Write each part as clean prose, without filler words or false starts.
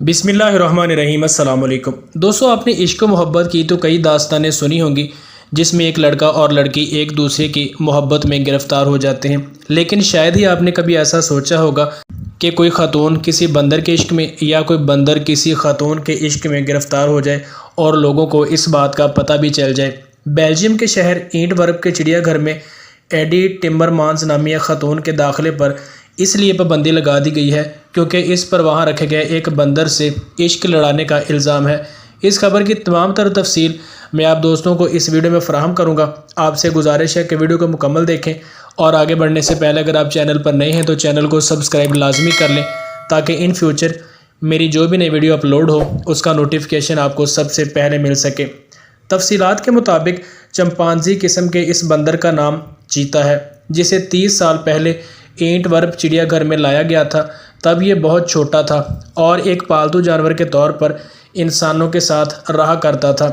بسم اللہ الرحمن الرحیم۔ السلام علیکم دوستو، آپ نے عشق و محبت کی تو کئی داستانیں سنی ہوں گی جس میں ایک لڑکا اور لڑکی ایک دوسرے کی محبت میں گرفتار ہو جاتے ہیں، لیکن شاید ہی آپ نے کبھی ایسا سوچا ہوگا کہ کوئی خاتون کسی بندر کے عشق میں یا کوئی بندر کسی خاتون کے عشق میں گرفتار ہو جائے اور لوگوں کو اس بات کا پتہ بھی چل جائے۔ بیلجیم کے شہر اینٹ ورپ کے چڑیا گھر میں ایڈی ٹمبرمانز نامی ایک خاتون کے داخلے پر اس لیے پابندی لگا دی گئی ہے کیونکہ اس پر وہاں رکھے گئے ایک بندر سے عشق لڑانے کا الزام ہے۔ اس خبر کی تمام تر تفصیل میں آپ دوستوں کو اس ویڈیو میں فراہم کروں گا۔ آپ سے گزارش ہے کہ ویڈیو کو مکمل دیکھیں اور آگے بڑھنے سے پہلے اگر آپ چینل پر نئے ہیں تو چینل کو سبسکرائب لازمی کر لیں تاکہ ان فیوچر میری جو بھی نئی ویڈیو اپلوڈ ہو اس کا نوٹیفیکیشن آپ کو سب سے پہلے مل سکے۔ تفصیلات کے مطابق چمپانزی قسم کے اس بندر کا نام چیتا ہے، جسے 30 سال پہلے اینٹ ورپ چڑیا گھر میں لایا گیا تھا۔ تب یہ بہت چھوٹا تھا اور ایک پالتو جانور کے طور پر انسانوں کے ساتھ رہا کرتا تھا۔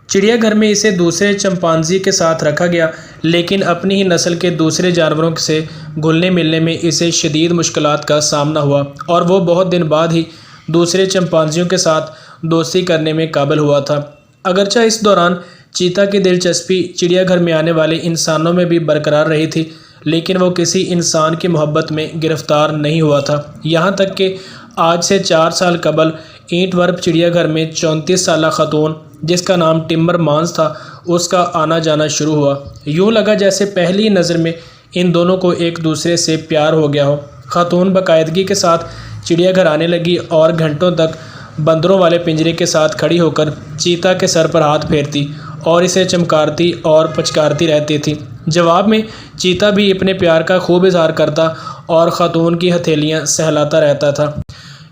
چڑیا گھر میں اسے دوسرے چمپانزی کے ساتھ رکھا گیا، لیکن اپنی ہی نسل کے دوسرے جانوروں سے گھلنے ملنے میں اسے شدید مشکلات کا سامنا ہوا اور وہ بہت دن بعد ہی دوسرے چمپانزیوں کے ساتھ دوستی کرنے میں قابل ہوا تھا۔ اگرچہ اس دوران چیتا کی دلچسپی چڑیا گھر میں آنے والے انسانوں میں بھی برقرار رہی تھی، لیکن وہ کسی انسان کی محبت میں گرفتار نہیں ہوا تھا، یہاں تک کہ آج سے 4 سال قبل اینٹ ورپ چڑیا گھر میں 34 سالہ خاتون جس کا نام ٹمبرمانز تھا، اس کا آنا جانا شروع ہوا۔ یوں لگا جیسے پہلی نظر میں ان دونوں کو ایک دوسرے سے پیار ہو گیا ہو۔ خاتون باقاعدگی کے ساتھ چڑیا گھر آنے لگی اور گھنٹوں تک بندروں والے پنجرے کے ساتھ کھڑی ہو کر چیتا کے سر پر ہاتھ پھیرتی اور اسے چمکارتی اور پچکارتی رہتی تھی۔ جواب میں چیتا بھی اپنے پیار کا خوب اظہار کرتا اور خاتون کی ہتھیلیاں سہلاتا رہتا تھا۔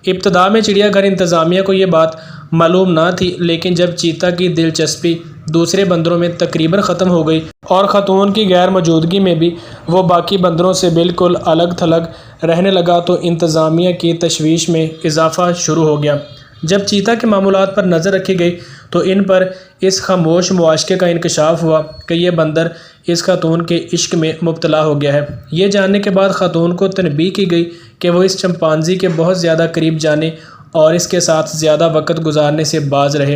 ابتدا میں چڑیا گھر انتظامیہ کو یہ بات معلوم نہ تھی، لیکن جب چیتا کی دلچسپی دوسرے بندروں میں تقریباً ختم ہو گئی اور خاتون کی غیر موجودگی میں بھی وہ باقی بندروں سے بالکل الگ تھلگ رہنے لگا تو انتظامیہ کی تشویش میں اضافہ شروع ہو گیا۔ جب چیتا کے معمولات پر نظر رکھی گئی تو ان پر اس خاموش معاشقے کا انکشاف ہوا کہ یہ بندر اس خاتون کے عشق میں مبتلا ہو گیا ہے۔ یہ جاننے کے بعد خاتون کو تنبیہ کی گئی کہ وہ اس چمپانزی کے بہت زیادہ قریب جانے اور اس کے ساتھ زیادہ وقت گزارنے سے باز رہے۔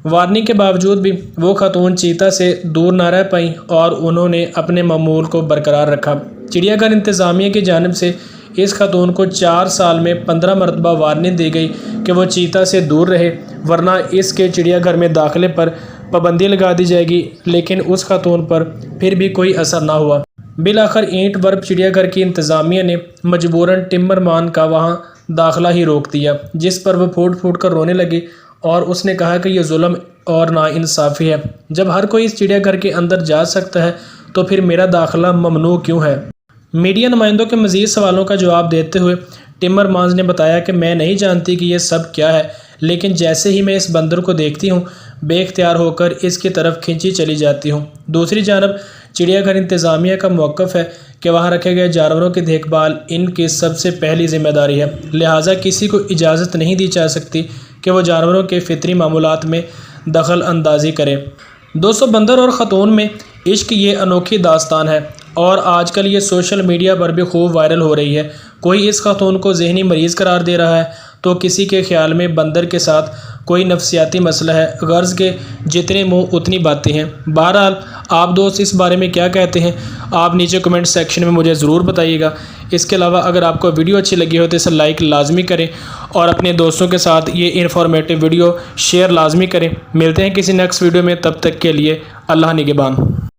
وارننگ کے باوجود بھی وہ خاتون چیتا سے دور نہ رہ پائیں اور انہوں نے اپنے معمول کو برقرار رکھا۔ چڑیا گھر انتظامیہ کی جانب سے اس خاتون کو 4 سال میں 15 مرتبہ وارننگ دی گئی کہ وہ چیتا سے دور رہے ورنہ اس کے چڑیا گھر میں داخلے پر پابندی لگا دی جائے گی، لیکن اس خاتون پر پھر بھی کوئی اثر نہ ہوا۔ بالآخر اینٹ ورپ چڑیا گھر کی انتظامیہ نے مجبوراً ٹمبرمان کا وہاں داخلہ ہی روک دیا، جس پر وہ پھوٹ پھوٹ کر رونے لگی اور اس نے کہا کہ یہ ظلم اور ناانصافی ہے۔ جب ہر کوئی اس چڑیا گھر کے اندر جا سکتا ہے تو پھر میرا داخلہ ممنوع کیوں ہے؟ میڈیا نمائندوں کے مزید سوالوں کا جواب دیتے ہوئے ٹمبرمانز نے بتایا کہ میں نہیں جانتی کہ یہ سب کیا ہے، لیکن جیسے ہی میں اس بندر کو دیکھتی ہوں بے اختیار ہو کر اس کی طرف کھینچی چلی جاتی ہوں۔ دوسری جانب چڑیا گھر انتظامیہ کا موقف ہے کہ وہاں رکھے گئے جانوروں کی دیکھ بھال ان کی سب سے پہلی ذمہ داری ہے، لہٰذا کسی کو اجازت نہیں دی جا سکتی کہ وہ جانوروں کے فطری معمولات میں دخل اندازی کرے۔ دوستو، بندر اور خاتون میں عشق یہ انوکھی داستان ہے اور آج کل یہ سوشل میڈیا پر بھی خوب وائرل ہو رہی ہے۔ کوئی اس خاتون کو ذہنی مریض قرار دے رہا ہے تو کسی کے خیال میں بندر کے ساتھ کوئی نفسیاتی مسئلہ ہے، غرض کے جتنے منہ اتنی باتیں ہیں۔ بہرحال آپ دوست اس بارے میں کیا کہتے ہیں آپ نیچے کمنٹ سیکشن میں مجھے ضرور بتائیے گا۔ اس کے علاوہ اگر آپ کو ویڈیو اچھی لگی ہو تو اسے لائک لازمی کریں اور اپنے دوستوں کے ساتھ یہ انفارمیٹیو ویڈیو شیئر لازمی کریں۔ ملتے ہیں کسی نیکسٹ ویڈیو میں، تب تک کے لیے اللہ نگہبان۔